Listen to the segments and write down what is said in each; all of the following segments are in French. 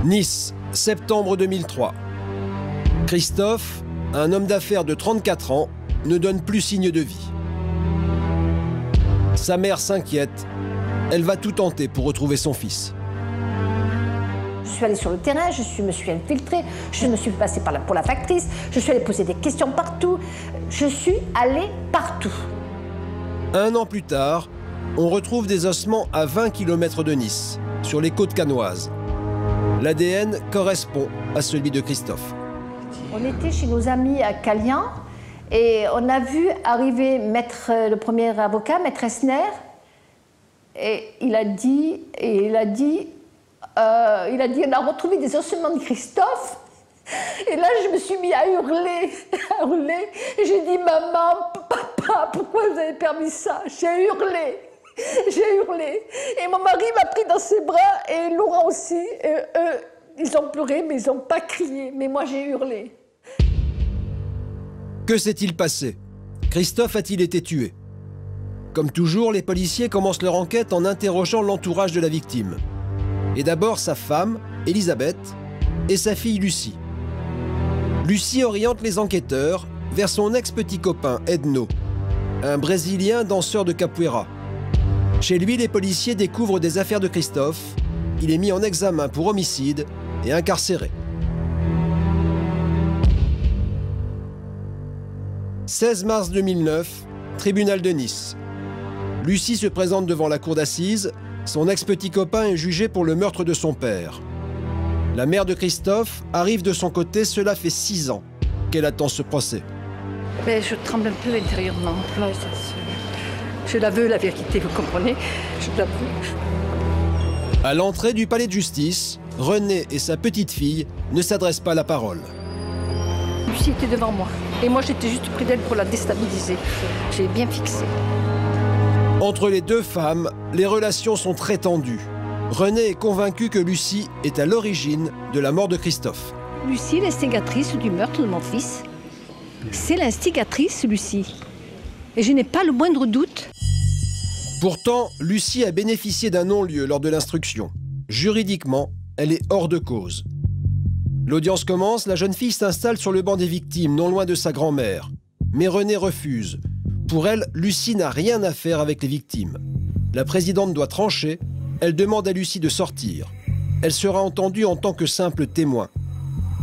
Nice, septembre 2003. Christophe, un homme d'affaires de 34 ans, ne donne plus signe de vie. Sa mère s'inquiète. Elle va tout tenter pour retrouver son fils. Je suis allée sur le terrain, me suis infiltrée, je me suis passée pour la factrice, je suis allée poser des questions partout. Je suis allée partout. Un an plus tard, on retrouve des ossements à 20 km de Nice, sur les côtes cannoises. L'ADN correspond à celui de Christophe. On était chez nos amis à Calian et on a vu arriver le premier avocat, Maître Esner, et il a dit, on a retrouvé des ossements de Christophe. Et là, je me suis mis à hurler, Et j'ai dit, maman, papa, pourquoi vous avez permis ça? J'ai hurlé. Et mon mari m'a pris dans ses bras, et Laurent aussi. Et eux, ils ont pleuré, mais ils n'ont pas crié. Mais moi, j'ai hurlé. Que s'est-il passé? Christophe a-t-il été tué? Comme toujours, les policiers commencent leur enquête en interrogeant l'entourage de la victime. Et d'abord sa femme, Elisabeth, et sa fille Lucie. Lucie oriente les enquêteurs vers son ex-petit copain Edno, un Brésilien danseur de capoeira. Chez lui, les policiers découvrent des affaires de Christophe. Il est mis en examen pour homicide et incarcéré. 16 mars 2009, tribunal de Nice. Lucie se présente devant la cour d'assises. Son ex-petit copain est jugé pour le meurtre de son père. La mère de Christophe arrive de son côté. Cela fait 6 ans qu'elle attend ce procès. Mais je tremble un peu intérieurement. Je l'avoue, la vérité, vous comprenez? Je l'avoue. À l'entrée du palais de justice, René et sa petite fille ne s'adressent pas la parole. Lucie était devant moi. Et moi, j'étais juste près d'elle pour la déstabiliser. J'ai bien fixé. Entre les deux femmes, les relations sont très tendues. René est convaincu que Lucie est à l'origine de la mort de Christophe. Lucie, l'instigatrice du meurtre de mon fils. C'est l'instigatrice, Lucie. Et je n'ai pas le moindre doute. Pourtant, Lucie a bénéficié d'un non-lieu lors de l'instruction. Juridiquement, elle est hors de cause. L'audience commence, la jeune fille s'installe sur le banc des victimes, non loin de sa grand-mère. Mais René refuse. Pour elle, Lucie n'a rien à faire avec les victimes. La présidente doit trancher. Elle demande à Lucie de sortir. Elle sera entendue en tant que simple témoin.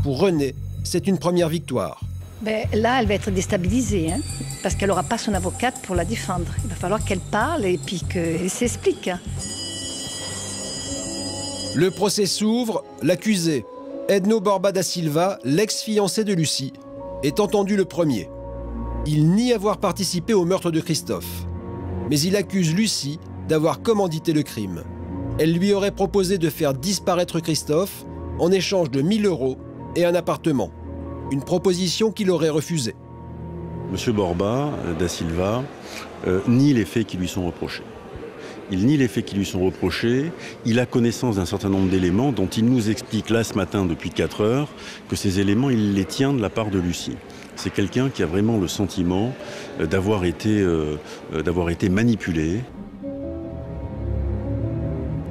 Pour René, c'est une première victoire. Ben, là, elle va être déstabilisée, hein, parce qu'elle n'aura pas son avocate pour la défendre. Il va falloir qu'elle parle et puis qu'elle s'explique. Le procès s'ouvre. L'accusé, Edno Borba da Silva, l'ex-fiancé de Lucie, est entendu le premier. Il nie avoir participé au meurtre de Christophe. Mais il accuse Lucie d'avoir commandité le crime. Elle lui aurait proposé de faire disparaître Christophe en échange de 1 000 € et un appartement. Une proposition qu'il aurait refusée. Monsieur Borba da Silva nie les faits qui lui sont reprochés. Il nie les faits qui lui sont reprochés. Il a connaissance d'un certain nombre d'éléments dont il nous explique là ce matin depuis 4 heures que ces éléments, il les tient de la part de Lucie. C'est quelqu'un qui a vraiment le sentiment d'avoir été manipulé.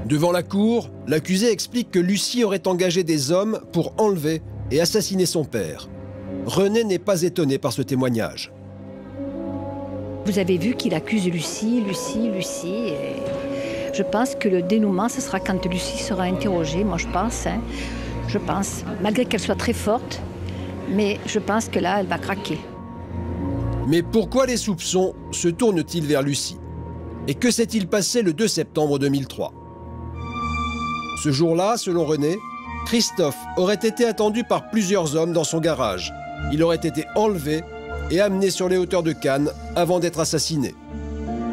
Devant la cour, l'accusé explique que Lucie aurait engagé des hommes pour enlever et assassiner son père. René n'est pas étonné par ce témoignage. Vous avez vu qu'il accuse Lucie. Et je pense que le dénouement, ce sera quand Lucie sera interrogée, moi je pense. Je pense, malgré qu'elle soit très forte, mais je pense que là, elle va craquer. Mais pourquoi les soupçons se tournent-ils vers Lucie? Et que s'est-il passé le 2 septembre 2003? Ce jour-là, selon René, Christophe aurait été attendu par plusieurs hommes dans son garage. Il aurait été enlevé et amené sur les hauteurs de Cannes avant d'être assassiné.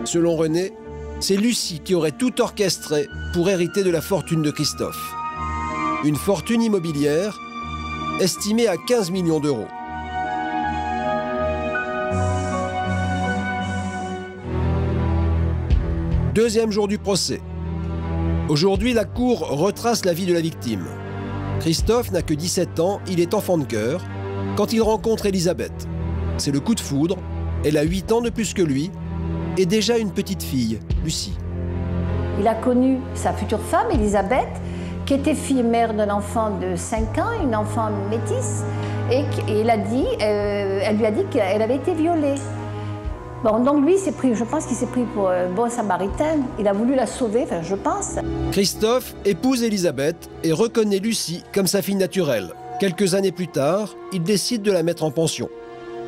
Selon René, c'est Lucie qui aurait tout orchestré pour hériter de la fortune de Christophe. Une fortune immobilière estimée à 15 millions d'euros. Deuxième jour du procès. Aujourd'hui, la cour retrace la vie de la victime. Christophe n'a que 17 ans, il est enfant de cœur, quand il rencontre Elisabeth. C'est le coup de foudre, elle a 8 ans de plus que lui, et déjà une petite fille, Lucie. Il a connu sa future femme, Elisabeth, qui était fille mère d'un enfant de 5 ans, une enfant métisse, et elle lui a dit qu'elle avait été violée. Bon, donc lui, je pense qu'il s'est pris pour un bon samaritain. Il a voulu la sauver, enfin je pense. Christophe épouse Elisabeth et reconnaît Lucie comme sa fille naturelle. Quelques années plus tard, il décide de la mettre en pension.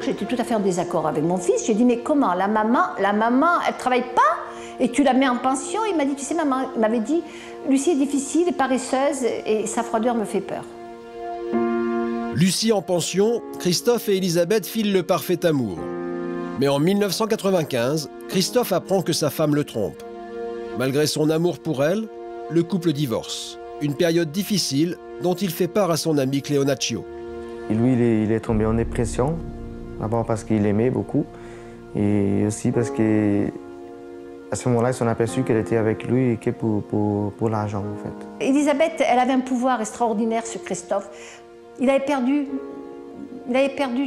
J'étais tout à fait en désaccord avec mon fils. J'ai dit, mais comment, la maman, elle travaille pas et tu la mets en pension? Il m'a dit, tu sais maman, il m'avait dit, Lucie est difficile et paresseuse et sa froideur me fait peur. Lucie en pension, Christophe et Elisabeth filent le parfait amour. Mais en 1995, Christophe apprend que sa femme le trompe. Malgré son amour pour elle, le couple divorce. Une période difficile dont il fait part à son ami Cleonaccio. Et lui, il est tombé en dépression, d'abord parce qu'il aimait beaucoup, et aussi parce qu'à ce moment-là, ils se sont aperçus qu'elle était avec lui et que pour l'argent, en fait. Elisabeth, elle avait un pouvoir extraordinaire sur Christophe. Il avait perdu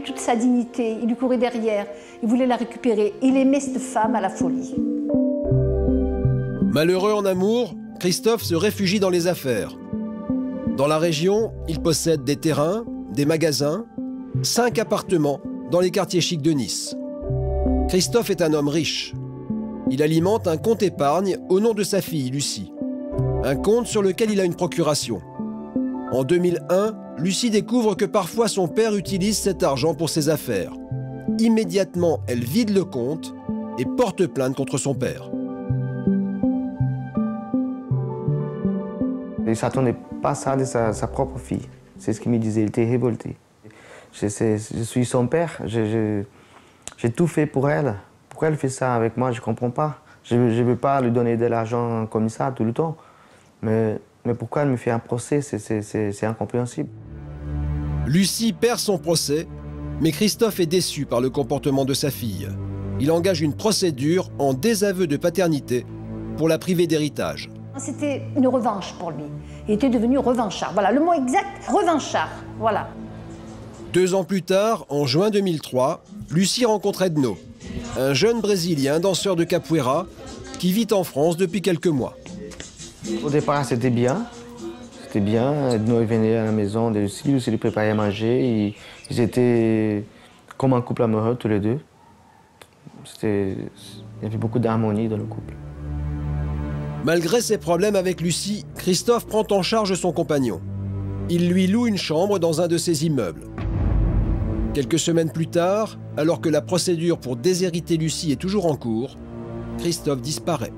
toute sa dignité, il lui courait derrière, il voulait la récupérer. Il aimait cette femme à la folie. Malheureux en amour, Christophe se réfugie dans les affaires. Dans la région, il possède des terrains, des magasins, 5 appartements dans les quartiers chics de Nice. Christophe est un homme riche. Il alimente un compte épargne au nom de sa fille, Lucie. Un compte sur lequel il a une procuration. En 2001, Lucie découvre que parfois son père utilise cet argent pour ses affaires. Immédiatement, elle vide le compte et porte plainte contre son père. Il ne s'attendait pas à ça de sa propre fille. C'est ce qu'il me disait, il était révolté. Je suis son père, j'ai tout fait pour elle. Pourquoi elle fait ça avec moi, je ne comprends pas. Je ne veux pas lui donner de l'argent comme ça tout le temps. Mais pourquoi elle me fait un procès, c'est incompréhensible. Lucie perd son procès, mais Christophe est déçu par le comportement de sa fille. Il engage une procédure en désaveu de paternité pour la priver d'héritage. C'était une revanche pour lui. Il était devenu revanchard. Voilà, le mot exact, revanchard. Voilà. 2 ans plus tard, en juin 2003, Lucie rencontre Edno, un jeune Brésilien danseur de capoeira qui vit en France depuis quelques mois. Au départ, c'était bien. C'était bien. Edno venait à la maison de Lucie, Lucie lui préparait à manger. Ils étaient comme un couple amoureux tous les deux. Il y avait beaucoup d'harmonie dans le couple. Malgré ses problèmes avec Lucie, Christophe prend en charge son compagnon. Il lui loue une chambre dans un de ses immeubles. Quelques semaines plus tard, alors que la procédure pour déshériter Lucie est toujours en cours, Christophe disparaît.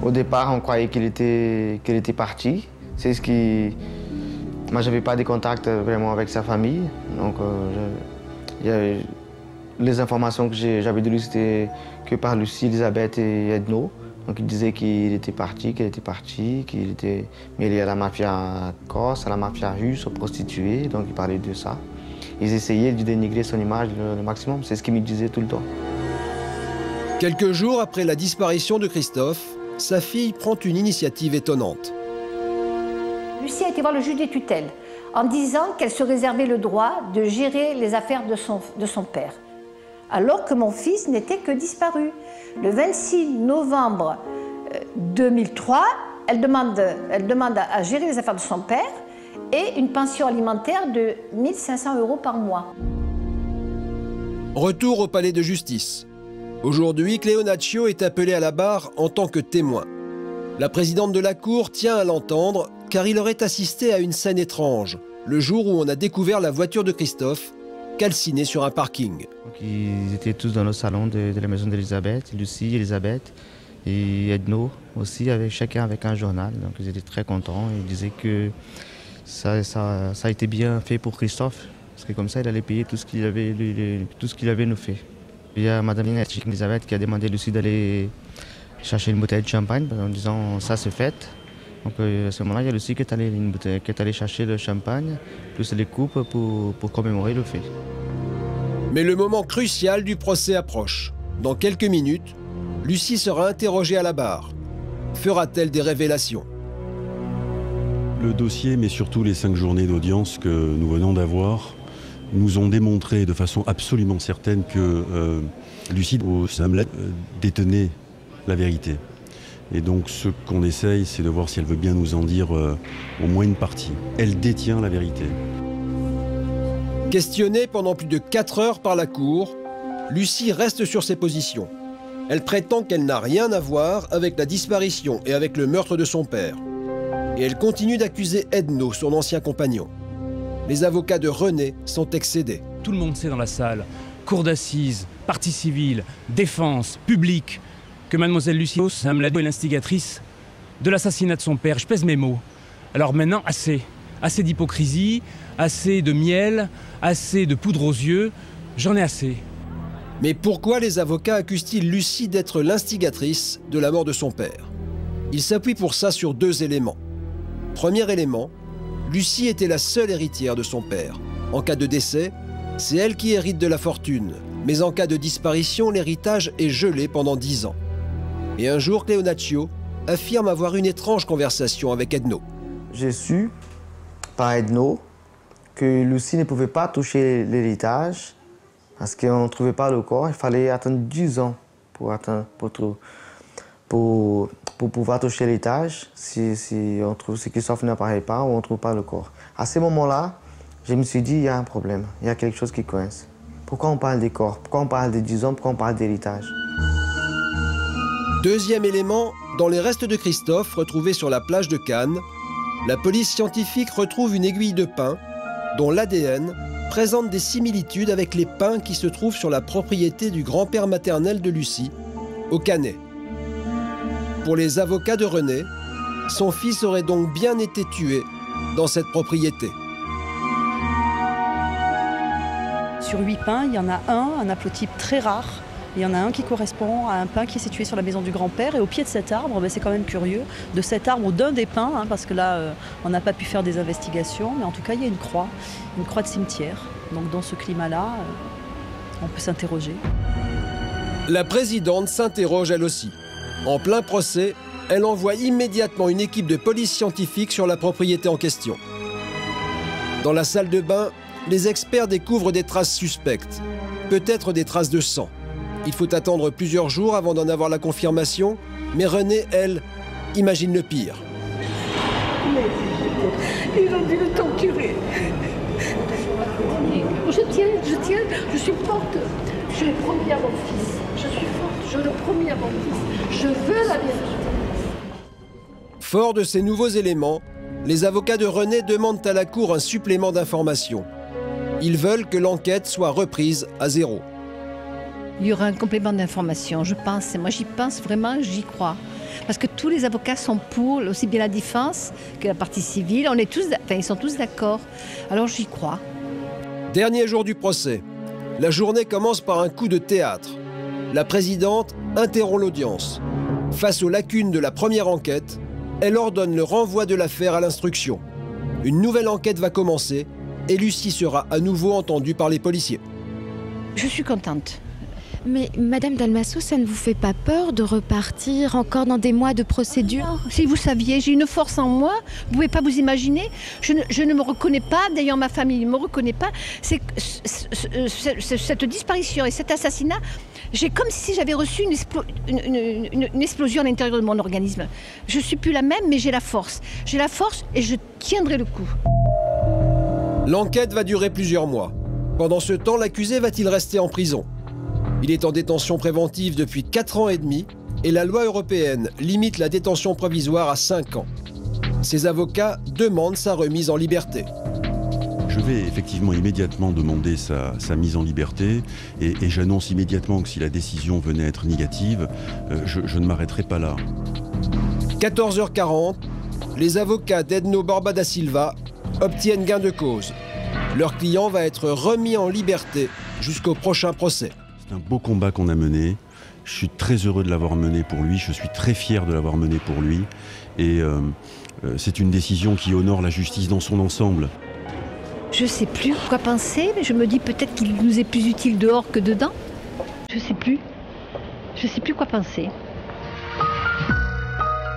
Au départ, on croyait qu'elle était partie. C'est ce qui... Moi, je n'avais pas de contact vraiment avec sa famille. Donc, les informations que j'avais de lui, c'était que par Lucie, Elisabeth et Edno. Donc, il disait qu'il était parti, qu'elle était partie, qu'il était mêlé à la mafia corse, à la mafia russe, aux prostituées. Donc, il parlait de ça. Ils essayaient de dénigrer son image le maximum. C'est ce qu'il me disait tout le temps. Quelques jours après la disparition de Christophe, sa fille prend une initiative étonnante. Lucie a été voir le juge des tutelles en disant qu'elle se réservait le droit de gérer les affaires de son père, alors que mon fils n'était que disparu. Le 26 novembre 2003, elle demande à gérer les affaires de son père et une pension alimentaire de 1 500 € par mois. Retour au palais de justice. Aujourd'hui, Cleonaccio est appelé à la barre en tant que témoin. La présidente de la cour tient à l'entendre car il aurait assisté à une scène étrange, le jour où on a découvert la voiture de Christophe calcinée sur un parking. Donc, ils étaient tous dans le salon de la maison d'Elisabeth, Lucie, Elisabeth et Edno aussi, chacun avec un journal. Donc ils étaient très contents. Ils disaient que ça a été bien fait pour Christophe, parce que comme ça il allait payer tout ce qu'il avait nous fait. Il y a Madame Elisabeth qui a demandé à Lucie d'aller chercher une bouteille de champagne en disant ça c'est fait. Donc à ce moment-là, il y a Lucie qui est allée chercher le champagne, plus les coupes pour commémorer le fait. Mais le moment crucial du procès approche. Dans quelques minutes, Lucie sera interrogée à la barre. Fera-t-elle des révélations? Le dossier, mais surtout les 5 journées d'audience que nous venons d'avoir, nous ont démontré de façon absolument certaine que Lucie Hamlet détenait la vérité. Et donc ce qu'on essaye, c'est de voir si elle veut bien nous en dire au moins une partie. Elle détient la vérité. Questionnée pendant plus de 4 heures par la cour, Lucie reste sur ses positions. Elle prétend qu'elle n'a rien à voir avec la disparition et avec le meurtre de son père. Et elle continue d'accuser Edno, son ancien compagnon. Les avocats de René sont excédés. Tout le monde sait dans la salle, cour d'assises, partie civile, défense, public, que mademoiselle Lucie Amlado est l'instigatrice de l'assassinat de son père. Je pèse mes mots. Alors maintenant, assez. Assez d'hypocrisie, assez de miel, assez de poudre aux yeux. J'en ai assez. Mais pourquoi les avocats accusent-ils Lucie d'être l'instigatrice de la mort de son père? Ils s'appuient pour ça sur 2 éléments. Premier élément, Lucie était la seule héritière de son père. En cas de décès, c'est elle qui hérite de la fortune. Mais en cas de disparition, l'héritage est gelé pendant 10 ans. Et un jour, Cleonaccio affirme avoir une étrange conversation avec Edno. J'ai su par Edno que Lucie ne pouvait pas toucher l'héritage parce qu'on ne trouvait pas le corps. Il fallait attendre 10 ans pour pouvoir toucher l'héritage si on trouve ce Christophe n'apparaît pas ou on ne trouve pas le corps. À ce moment-là, je me suis dit, il y a un problème, il y a quelque chose qui coince. Pourquoi on parle des corps? Pourquoi on parle de 10 ans? Pourquoi on parle d'héritage? Deuxième élément, dans les restes de Christophe retrouvés sur la plage de Cannes, la police scientifique retrouve une aiguille de pin dont l'ADN présente des similitudes avec les pins qui se trouvent sur la propriété du grand-père maternel de Lucie, au Cannet. Pour les avocats de René, son fils aurait donc bien été tué dans cette propriété. Sur 8 pins, il y en a un haplotype très rare. Il y en a un qui correspond à un pin qui est situé sur la maison du grand-père. Et au pied de cet arbre, c'est quand même curieux, de cet arbre ou d'un des pins, parce que là, on n'a pas pu faire des investigations, mais en tout cas, il y a une croix de cimetière. Donc dans ce climat-là, on peut s'interroger. La présidente s'interroge elle aussi. En plein procès, elle envoie immédiatement une équipe de police scientifique sur la propriété en question. Dans la salle de bain, les experts découvrent des traces suspectes, peut-être des traces de sang. Il faut attendre plusieurs jours avant d'en avoir la confirmation, mais René, elle, imagine le pire. Ils ont dû le torturer. Je tiens, je suis forte. Je le promets à mon fils. Je suis forte, je le promets à mon fils. Je veux la vérité. Fort de ces nouveaux éléments, les avocats de René demandent à la Cour un supplément d'informations. Ils veulent que l'enquête soit reprise à 0. Il y aura un complément d'information, je pense. Et moi, j'y pense vraiment, j'y crois. Parce que tous les avocats sont pour, aussi bien la défense que la partie civile. Ils sont tous d'accord. Alors, j'y crois. Dernier jour du procès. La journée commence par un coup de théâtre. La présidente interrompt l'audience. Face aux lacunes de la première enquête, elle ordonne le renvoi de l'affaire à l'instruction. Une nouvelle enquête va commencer et Lucie sera à nouveau entendue par les policiers. Je suis contente. Mais Madame Dalmasso, ça ne vous fait pas peur de repartir encore dans des mois de procédure? Non, si vous saviez, j'ai une force en moi, vous ne pouvez pas vous imaginer. Je ne me reconnais pas, d'ailleurs ma famille ne me reconnaît pas. C'est cette disparition et cet assassinat, j'ai comme si j'avais reçu une explosion à l'intérieur de mon organisme. Je ne suis plus la même, mais j'ai la force. J'ai la force et je tiendrai le coup. L'enquête va durer plusieurs mois. Pendant ce temps, l'accusé va-t-il rester en prison? Il est en détention préventive depuis 4 ans et demi et la loi européenne limite la détention provisoire à 5 ans. Ses avocats demandent sa remise en liberté. Je vais effectivement immédiatement demander sa mise en liberté et j'annonce immédiatement que si la décision venait à être négative, je ne m'arrêterai pas là. 14h40, les avocats d'Edno Borba da Silva obtiennent gain de cause. Leur client va être remis en liberté jusqu'au prochain procès. C'est un beau combat qu'on a mené. Je suis très heureux de l'avoir mené pour lui. Je suis très fier de l'avoir mené pour lui. Et c'est une décision qui honore la justice dans son ensemble. Je ne sais plus quoi penser, mais je me dis peut-être qu'il nous est plus utile dehors que dedans. Je ne sais plus. Je ne sais plus quoi penser.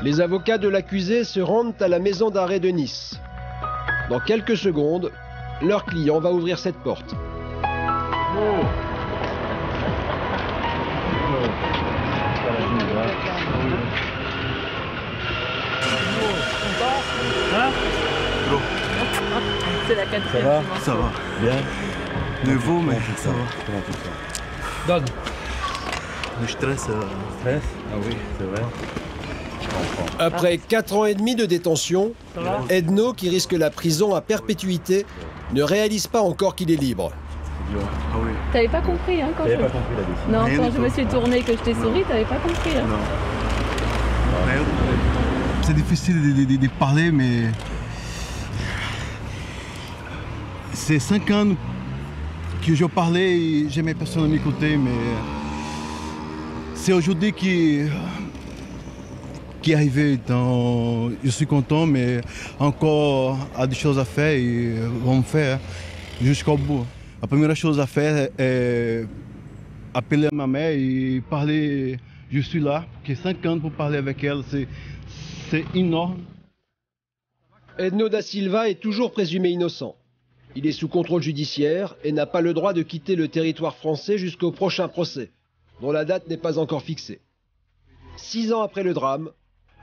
Les avocats de l'accusé se rendent à la maison d'arrêt de Nice. Dans quelques secondes, leur client va ouvrir cette porte. va? C'est la quatrième. Ça va. Bien. Nouveau, mais ça va. Comment tu te sens? Donne. Le stress. Stress? Ah oui, c'est vrai. Je comprends. Après 4 ans et demi de détention, Edno, qui risque la prison à perpétuité, ne réalise pas encore qu'il est libre. Ah oui. T'avais pas compris, hein, quand T'avais je... pas compris la décision? Non, Rien quand du je me tout. suis tournée, que je t'ai souri, t'avais pas compris, hein. Non. C'est difficile de parler, mais c'est 5 ans que je parlais et jamais personne m'écoutait, mais c'est aujourd'hui qui est arrivé. Je suis content, mais encore a des choses à faire et vont faire jusqu'au bout. La première chose à faire est appeler ma mère et parler. Je suis là, j'ai 5 ans pour parler avec elle, c'est énorme. Edno da Silva est toujours présumé innocent. Il est sous contrôle judiciaire et n'a pas le droit de quitter le territoire français jusqu'au prochain procès, dont la date n'est pas encore fixée. 6 ans après le drame,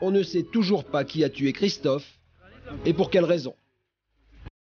on ne sait toujours pas qui a tué Christophe et pour quelle raison.